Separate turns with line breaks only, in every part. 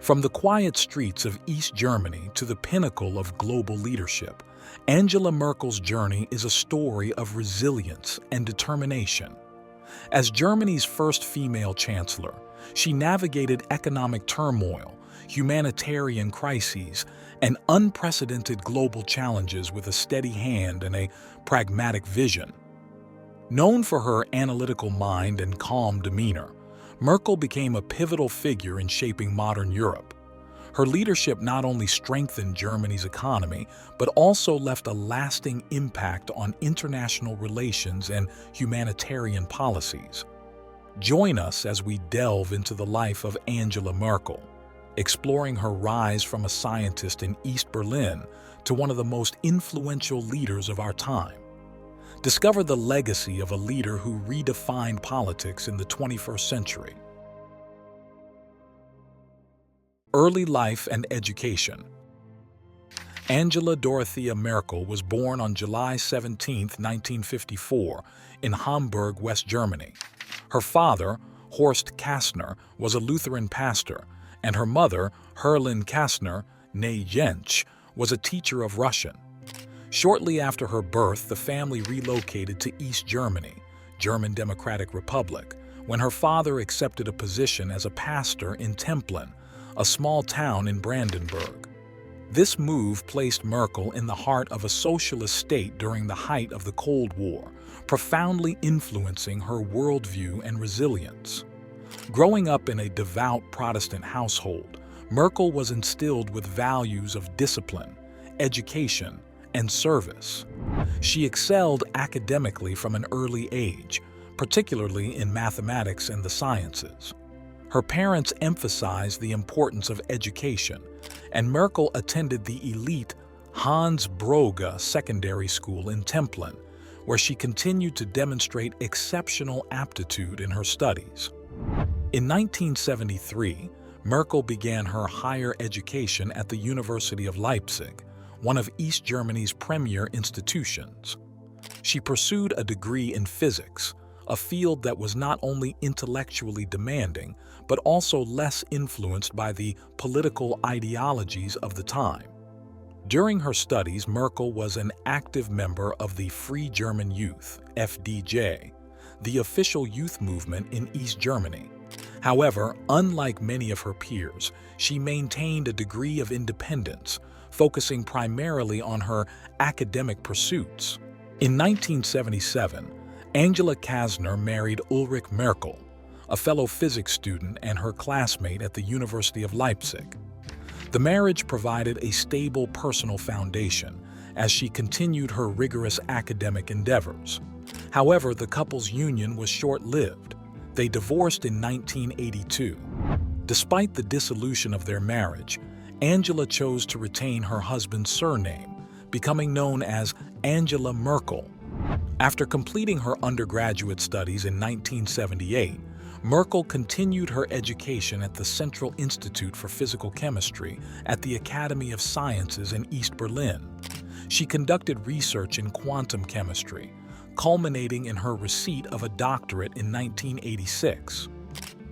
From the quiet streets of East Germany to the pinnacle of global leadership, Angela Merkel's journey is a story of resilience and determination. As Germany's first female chancellor, she navigated economic turmoil, humanitarian crises, and unprecedented global challenges with a steady hand and a pragmatic vision. Known for her analytical mind and calm demeanor, Merkel became a pivotal figure in shaping modern Europe. Her leadership not only strengthened Germany's economy, but also left a lasting impact on international relations and humanitarian policies. Join us as we delve into the life of Angela Merkel, exploring her rise from a scientist in East Berlin to one of the most influential leaders of our time. Discover the legacy of a leader who redefined politics in the 21st century. Early life and education. Angela Dorothea Merkel was born on July 17, 1954, in Hamburg, West Germany. Her father, Horst Kastner, was a Lutheran pastor, and her mother, Herlin Kastner, née Jentsch, was a teacher of Russian. Shortly after her birth, the family relocated to East Germany, German Democratic Republic, when her father accepted a position as a pastor in Templin, a small town in Brandenburg. This move placed Merkel in the heart of a socialist state during the height of the Cold War, profoundly influencing her worldview and resilience. Growing up in a devout Protestant household, Merkel was instilled with values of discipline, education, and service. She excelled academically from an early age, particularly in mathematics and the sciences. Her parents emphasized the importance of education, and Merkel attended the elite Hans Broge Secondary School in Templin, where she continued to demonstrate exceptional aptitude in her studies. In 1973, Merkel began her higher education at the University of Leipzig, one of East Germany's premier institutions. She pursued a degree in physics, a field that was not only intellectually demanding, but also less influenced by the political ideologies of the time. During her studies, Merkel was an active member of the Free German Youth, FDJ, the official youth movement in East Germany. However, unlike many of her peers, she maintained a degree of independence, focusing primarily on her academic pursuits. In 1977, Angela Kastner married Ulrich Merkel, a fellow physics student and her classmate at the University of Leipzig. The marriage provided a stable personal foundation as she continued her rigorous academic endeavors. However, the couple's union was short-lived. They divorced in 1982. Despite the dissolution of their marriage, Angela chose to retain her husband's surname, becoming known as Angela Merkel. After completing her undergraduate studies in 1978, Merkel continued her education at the Central Institute for Physical Chemistry at the Academy of Sciences in East Berlin. She conducted research in quantum chemistry, culminating in her receipt of a doctorate in 1986.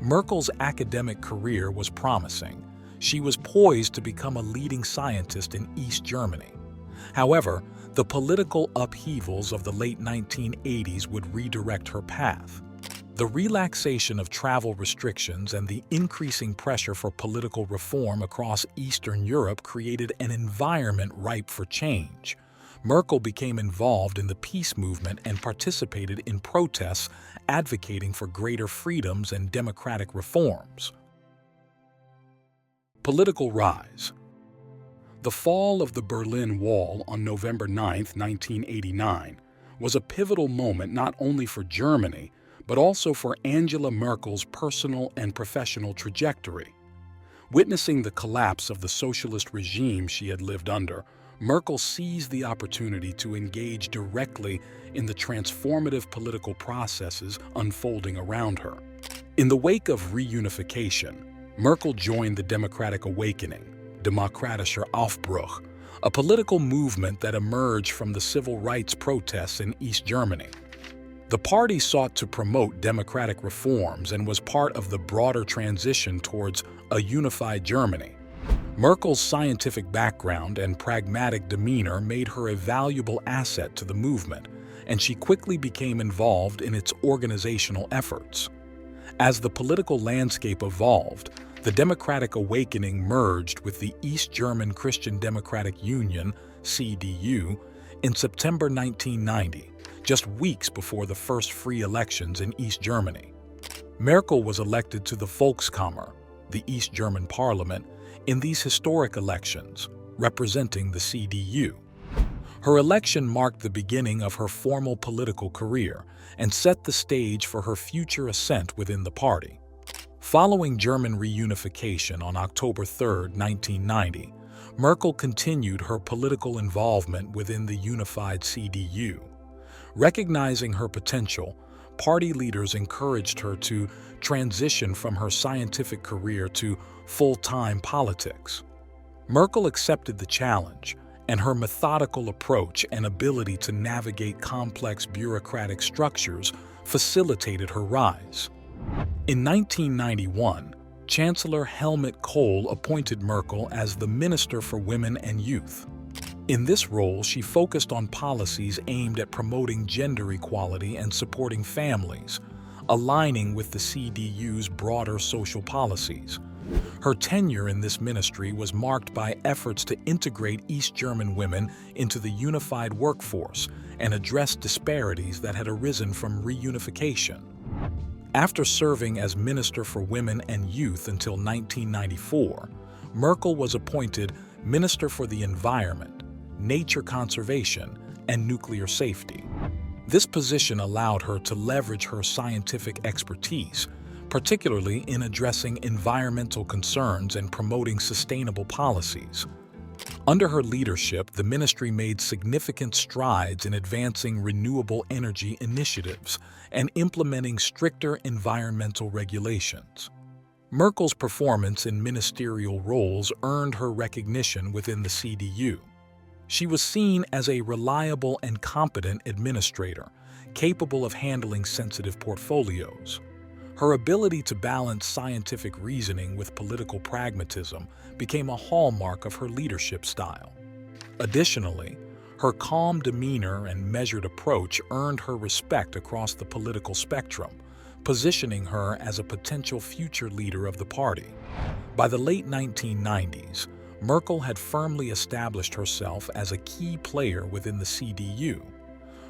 Merkel's academic career was promising. She was poised to become a leading scientist in East Germany. However, the political upheavals of the late 1980s would redirect her path. The relaxation of travel restrictions and the increasing pressure for political reform across Eastern Europe created an environment ripe for change. Merkel became involved in the peace movement and participated in protests advocating for greater freedoms and democratic reforms. Political rise. The fall of the Berlin Wall on November 9, 1989, was a pivotal moment not only for Germany, but also for Angela Merkel's personal and professional trajectory. Witnessing the collapse of the socialist regime she had lived under, Merkel seized the opportunity to engage directly in the transformative political processes unfolding around her. In the wake of reunification, Merkel joined the Democratic Awakening, Demokratischer Aufbruch, a political movement that emerged from the civil rights protests in East Germany. The party sought to promote democratic reforms and was part of the broader transition towards a unified Germany. Merkel's scientific background and pragmatic demeanor made her a valuable asset to the movement, and she quickly became involved in its organizational efforts. As the political landscape evolved, the Democratic Awakening merged with the East German Christian Democratic Union, CDU, in September 1990, just weeks before the first free elections in East Germany. Merkel was elected to the Volkskammer, the East German parliament, in these historic elections, representing the CDU. Her election marked the beginning of her formal political career and set the stage for her future ascent within the party. Following German reunification on October 3, 1990, Merkel continued her political involvement within the unified CDU. Recognizing her potential, party leaders encouraged her to transition from her scientific career to full-time politics. Merkel accepted the challenge, and her methodical approach and ability to navigate complex bureaucratic structures facilitated her rise. In 1991, Chancellor Helmut Kohl appointed Merkel as the Minister for Women and Youth. In this role, she focused on policies aimed at promoting gender equality and supporting families, aligning with the CDU's broader social policies. Her tenure in this ministry was marked by efforts to integrate East German women into the unified workforce and address disparities that had arisen from reunification. After serving as Minister for Women and Youth until 1994, Merkel was appointed Minister for the Environment, Nature Conservation, and Nuclear Safety. This position allowed her to leverage her scientific expertise, particularly in addressing environmental concerns and promoting sustainable policies. Under her leadership, the ministry made significant strides in advancing renewable energy initiatives and implementing stricter environmental regulations. Merkel's performance in ministerial roles earned her recognition within the CDU. She was seen as a reliable and competent administrator, capable of handling sensitive portfolios. Her ability to balance scientific reasoning with political pragmatism became a hallmark of her leadership style. Additionally, her calm demeanor and measured approach earned her respect across the political spectrum, positioning her as a potential future leader of the party. By the late 1990s, Merkel had firmly established herself as a key player within the CDU.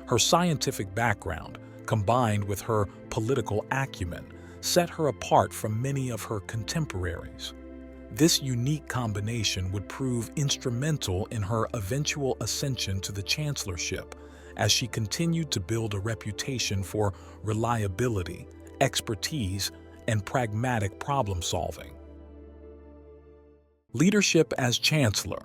Her scientific background, combined with her political acumen, set her apart from many of her contemporaries. This unique combination would prove instrumental in her eventual ascension to the chancellorship, as she continued to build a reputation for reliability, expertise, and pragmatic problem-solving. Leadership as Chancellor.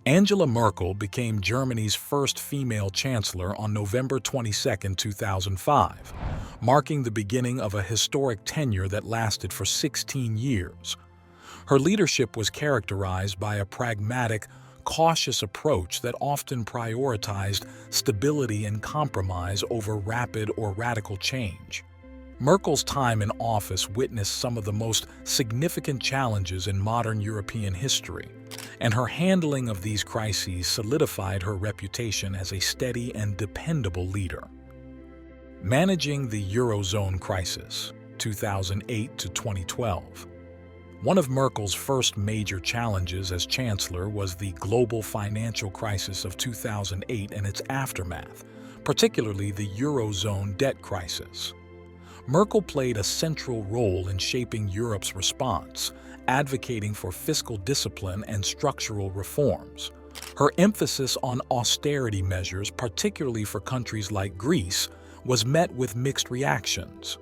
Angela Merkel became Germany's first female chancellor on November 22, 2005, marking the beginning of a historic tenure that lasted for 16 years. Her leadership was characterized by a pragmatic, cautious approach that often prioritized stability and compromise over rapid or radical change. Merkel's time in office witnessed some of the most significant challenges in modern European history, and her handling of these crises solidified her reputation as a steady and dependable leader. Managing the Eurozone crisis, 2008 to 2012. One of Merkel's first major challenges as chancellor was the global financial crisis of 2008 and its aftermath, particularly the Eurozone debt crisis. Merkel played a central role in shaping Europe's response, advocating for fiscal discipline and structural reforms. Her emphasis on austerity measures, particularly for countries like Greece, was met with mixed reactions.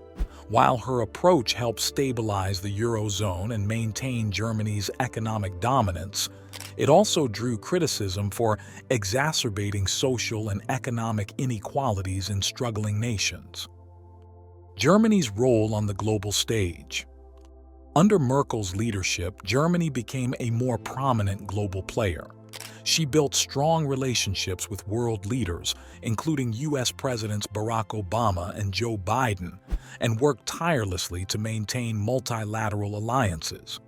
While her approach helped stabilize the Eurozone and maintain Germany's economic dominance, it also drew criticism for exacerbating social and economic inequalities in struggling nations. Germany's role on the global stage. Under Merkel's leadership, Germany became a more prominent global player. She built strong relationships with world leaders, including U.S. Presidents Barack Obama and Joe Biden, and worked tirelessly to maintain multilateral alliances.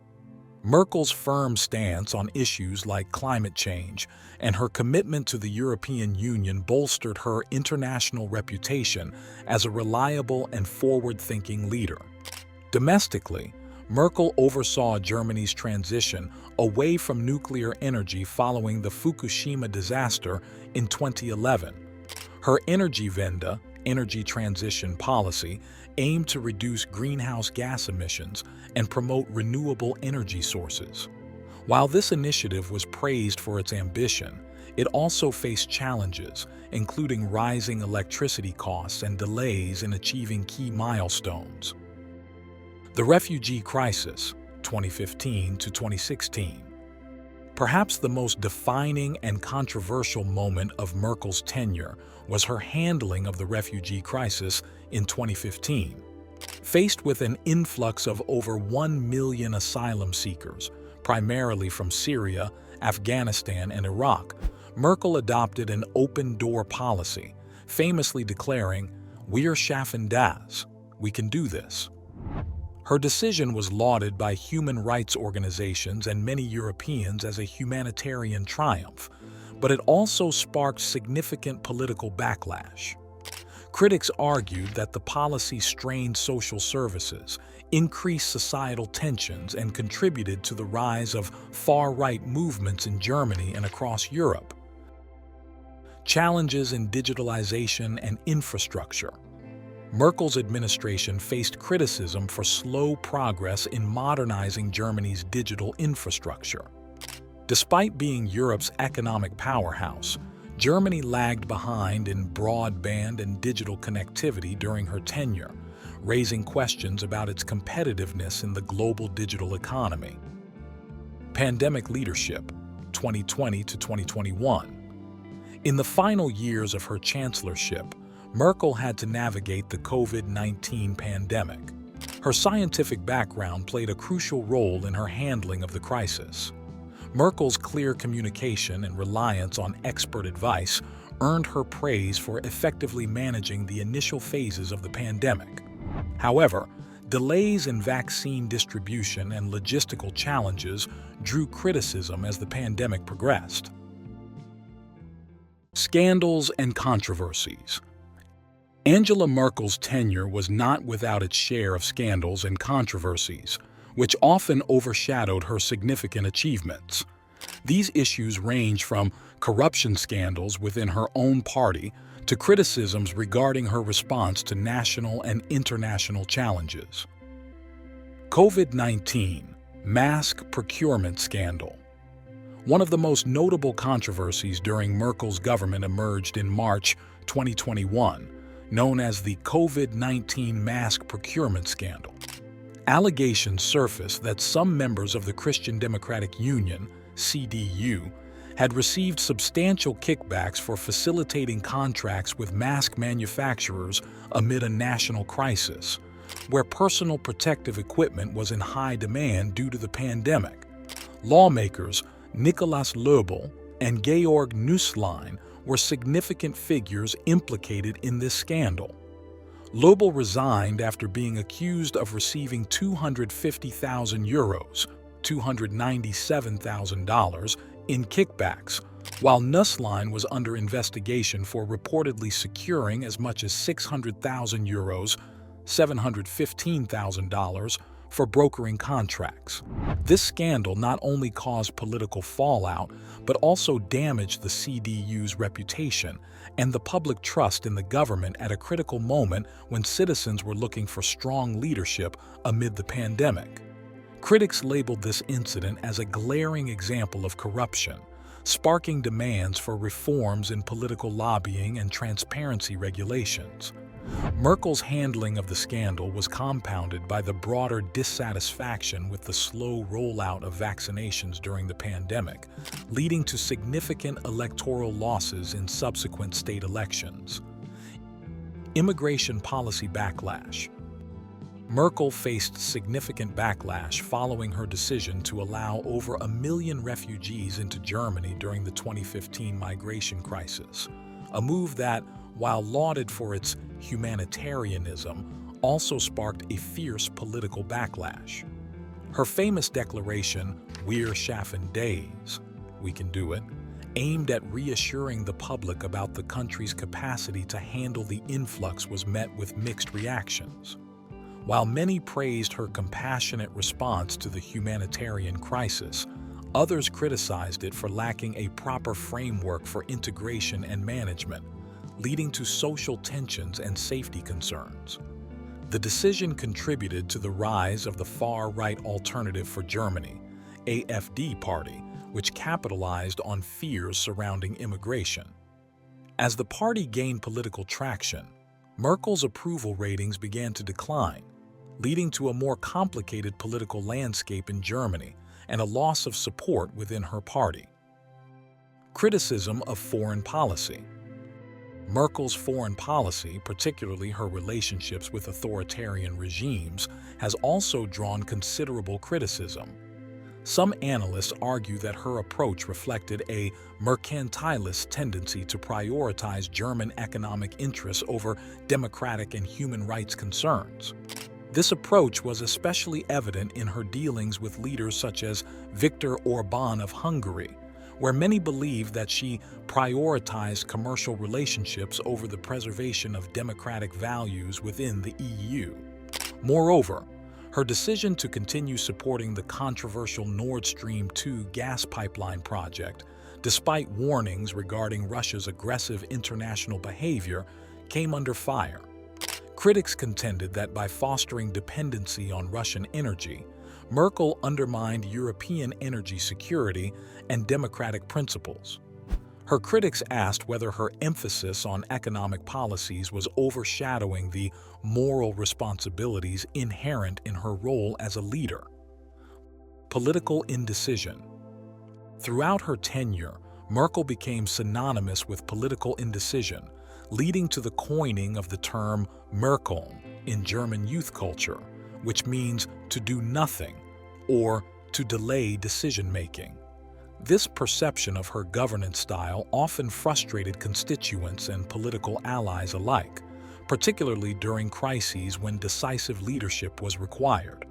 Merkel's firm stance on issues like climate change and her commitment to the European Union bolstered her international reputation as a reliable and forward-thinking leader. Domestically, Merkel oversaw Germany's transition away from nuclear energy following the Fukushima disaster in 2011. Her Energiewende, energy transition policy, aimed to reduce greenhouse gas emissions and promote renewable energy sources. While this initiative was praised for its ambition, it also faced challenges, including rising electricity costs and delays in achieving key milestones. The refugee crisis, 2015 to 2016. Perhaps the most defining and controversial moment of Merkel's tenure was her handling of the refugee crisis in 2015. Faced with an influx of over 1 million asylum seekers, primarily from Syria, Afghanistan, and Iraq, Merkel adopted an open-door policy, famously declaring, "Wir schaffen das," "we can do this." Her decision was lauded by human rights organizations and many Europeans as a humanitarian triumph, but it also sparked significant political backlash. Critics argued that the policy strained social services, increased societal tensions, and contributed to the rise of far-right movements in Germany and across Europe. Challenges in digitalization and infrastructure. Merkel's administration faced criticism for slow progress in modernizing Germany's digital infrastructure. Despite being Europe's economic powerhouse, Germany lagged behind in broadband and digital connectivity during her tenure, raising questions about its competitiveness in the global digital economy. Pandemic leadership, 2020 to 2021. In the final years of her chancellorship, Merkel had to navigate the COVID-19 pandemic. Her scientific background played a crucial role in her handling of the crisis. Merkel's clear communication and reliance on expert advice earned her praise for effectively managing the initial phases of the pandemic. However, delays in vaccine distribution and logistical challenges drew criticism as the pandemic progressed. Scandals and controversies. Angela Merkel's tenure was not without its share of scandals and controversies, which often overshadowed her significant achievements. These issues range from corruption scandals within her own party to criticisms regarding her response to national and international challenges. COVID-19 mask procurement scandal. One of the most notable controversies during Merkel's government emerged in March 2021, known as the COVID-19 mask procurement scandal. Allegations surfaced that some members of the Christian Democratic Union, CDU, had received substantial kickbacks for facilitating contracts with mask manufacturers amid a national crisis, where personal protective equipment was in high demand due to the pandemic. Lawmakers Nikolaus Löbel and Georg Nusslein were significant figures implicated in this scandal. Löbel resigned after being accused of receiving €250,000, $297,000, in kickbacks, while Nusslein was under investigation for reportedly securing as much as €600,000, $715,000, for brokering contracts. This scandal not only caused political fallout, but also damaged the CDU's reputation and the public trust in the government at a critical moment when citizens were looking for strong leadership amid the pandemic. Critics labeled this incident as a glaring example of corruption, sparking demands for reforms in political lobbying and transparency regulations. Merkel's handling of the scandal was compounded by the broader dissatisfaction with the slow rollout of vaccinations during the pandemic, leading to significant electoral losses in subsequent state elections. Immigration policy backlash. Merkel faced significant backlash following her decision to allow over 1 million refugees into Germany during the 2015 migration crisis, a move that, while lauded for its humanitarianism, also sparked a fierce political backlash. Her famous declaration, "Wir schaffen das," we can do it, aimed at reassuring the public about the country's capacity to handle the influx, was met with mixed reactions. While many praised her compassionate response to the humanitarian crisis, others criticized it for lacking a proper framework for integration and management, leading to social tensions and safety concerns. The decision contributed to the rise of the far-right Alternative for Germany, AfD party, which capitalized on fears surrounding immigration. As the party gained political traction, Merkel's approval ratings began to decline, leading to a more complicated political landscape in Germany and a loss of support within her party. Criticism of foreign policy. Merkel's foreign policy, particularly her relationships with authoritarian regimes, has also drawn considerable criticism. Some analysts argue that her approach reflected a mercantilist tendency to prioritize German economic interests over democratic and human rights concerns. This approach was especially evident in her dealings with leaders such as Viktor Orbán of Hungary, where many believe that she prioritized commercial relationships over the preservation of democratic values within the EU. Moreover, her decision to continue supporting the controversial Nord Stream 2 gas pipeline project, despite warnings regarding Russia's aggressive international behavior, came under fire. Critics contended that by fostering dependency on Russian energy, Merkel undermined European energy security and democratic principles. Her critics asked whether her emphasis on economic policies was overshadowing the moral responsibilities inherent in her role as a leader. Political indecision. Throughout her tenure, Merkel became synonymous with political indecision, leading to the coining of the term Merkeln in German youth culture, which means to do nothing or to delay decision-making. This perception of her governance style often frustrated constituents and political allies alike, particularly during crises when decisive leadership was required.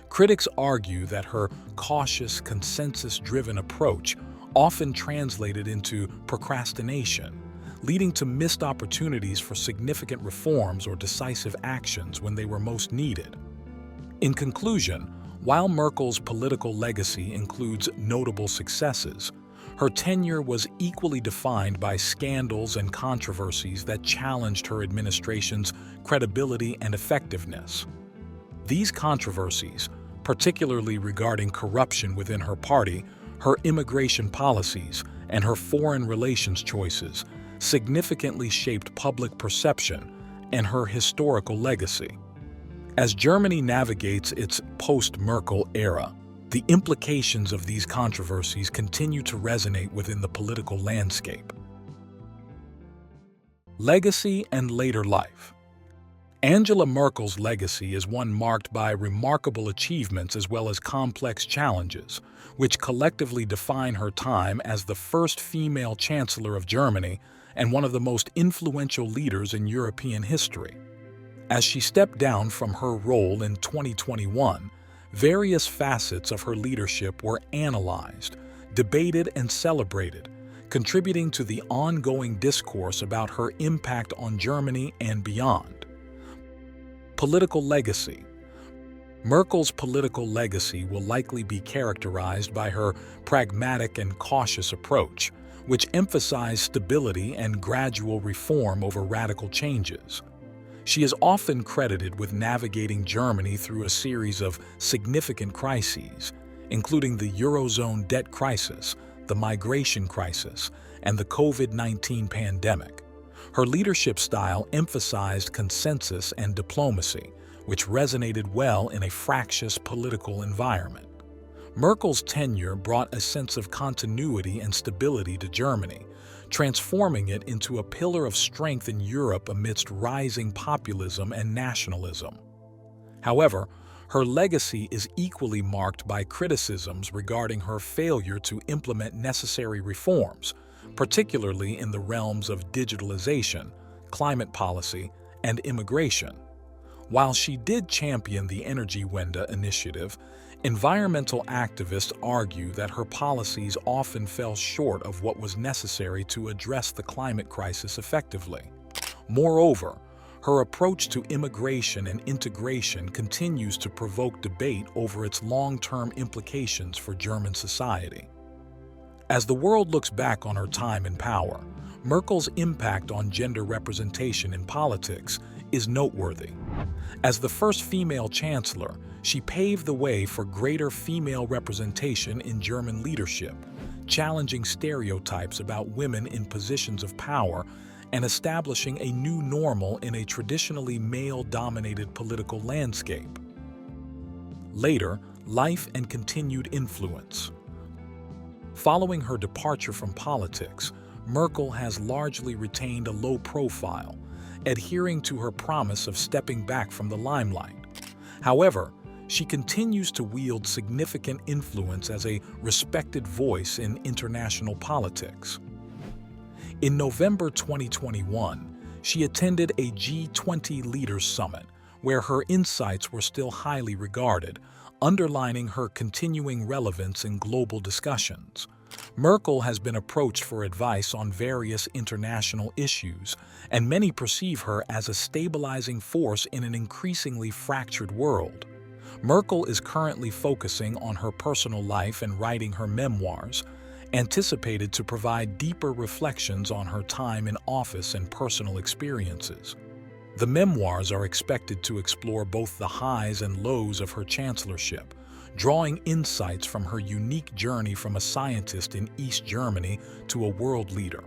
Critics argue that her cautious, consensus-driven approach often translated into procrastination, leading to missed opportunities for significant reforms or decisive actions when they were most needed. In conclusion, while Merkel's political legacy includes notable successes, her tenure was equally defined by scandals and controversies that challenged her administration's credibility and effectiveness. These controversies, particularly regarding corruption within her party, her immigration policies, and her foreign relations choices, significantly shaped public perception and her historical legacy. As Germany navigates its post-Merkel era, the implications of these controversies continue to resonate within the political landscape. Legacy and later life. Angela Merkel's legacy is one marked by remarkable achievements as well as complex challenges, which collectively define her time as the first female Chancellor of Germany and one of the most influential leaders in European history. As she stepped down from her role in 2021, various facets of her leadership were analyzed, debated, and celebrated, contributing to the ongoing discourse about her impact on Germany and beyond. Political legacy. Merkel's political legacy will likely be characterized by her pragmatic and cautious approach, which emphasized stability and gradual reform over radical changes. She is often credited with navigating Germany through a series of significant crises, including the Eurozone debt crisis, the migration crisis, and the COVID-19 pandemic. Her leadership style emphasized consensus and diplomacy, which resonated well in a fractious political environment. Merkel's tenure brought a sense of continuity and stability to Germany, transforming it into a pillar of strength in Europe amidst rising populism and nationalism. However, her legacy is equally marked by criticisms regarding her failure to implement necessary reforms, particularly in the realms of digitalization, climate policy, and immigration. While she did champion the Energy Wende initiative, environmental activists argue that her policies often fell short of what was necessary to address the climate crisis effectively. Moreover, her approach to immigration and integration continues to provoke debate over its long-term implications for German society. As the world looks back on her time in power, Merkel's impact on gender representation in politics is noteworthy. As the first female chancellor, she paved the way for greater female representation in German leadership, challenging stereotypes about women in positions of power and establishing a new normal in a traditionally male-dominated political landscape. Later, life and continued influence. Following her departure from politics, Merkel has largely retained a low profile, adhering to her promise of stepping back from the limelight. However, she continues to wield significant influence as a respected voice in international politics. In November 2021, she attended a G20 Leaders Summit, where her insights were still highly regarded, underlining her continuing relevance in global discussions. Merkel has been approached for advice on various international issues, and many perceive her as a stabilizing force in an increasingly fractured world. Merkel is currently focusing on her personal life and writing her memoirs, anticipated to provide deeper reflections on her time in office and personal experiences. The memoirs are expected to explore both the highs and lows of her chancellorship, drawing insights from her unique journey from a scientist in East Germany to a world leader.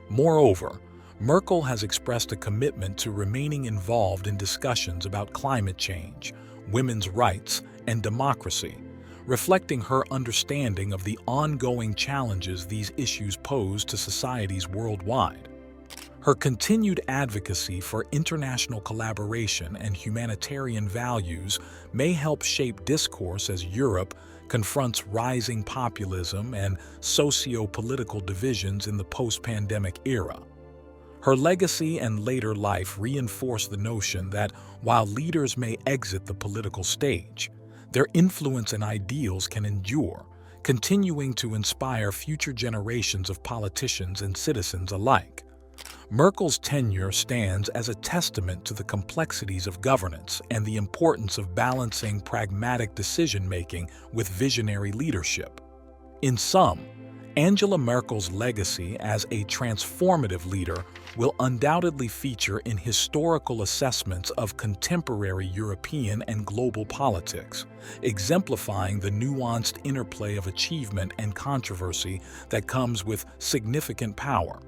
Moreover, Merkel has expressed a commitment to remaining involved in discussions about climate change, women's rights, and democracy, reflecting her understanding of the ongoing challenges these issues pose to societies worldwide. Her continued advocacy for international collaboration and humanitarian values may help shape discourse as Europe confronts rising populism and socio-political divisions in the post-pandemic era. Her legacy and later life reinforce the notion that while leaders may exit the political stage, their influence and ideals can endure, continuing to inspire future generations of politicians and citizens alike. Merkel's tenure stands as a testament to the complexities of governance and the importance of balancing pragmatic decision-making with visionary leadership. In sum, Angela Merkel's legacy as a transformative leader will undoubtedly feature in historical assessments of contemporary European and global politics, exemplifying the nuanced interplay of achievement and controversy that comes with significant power.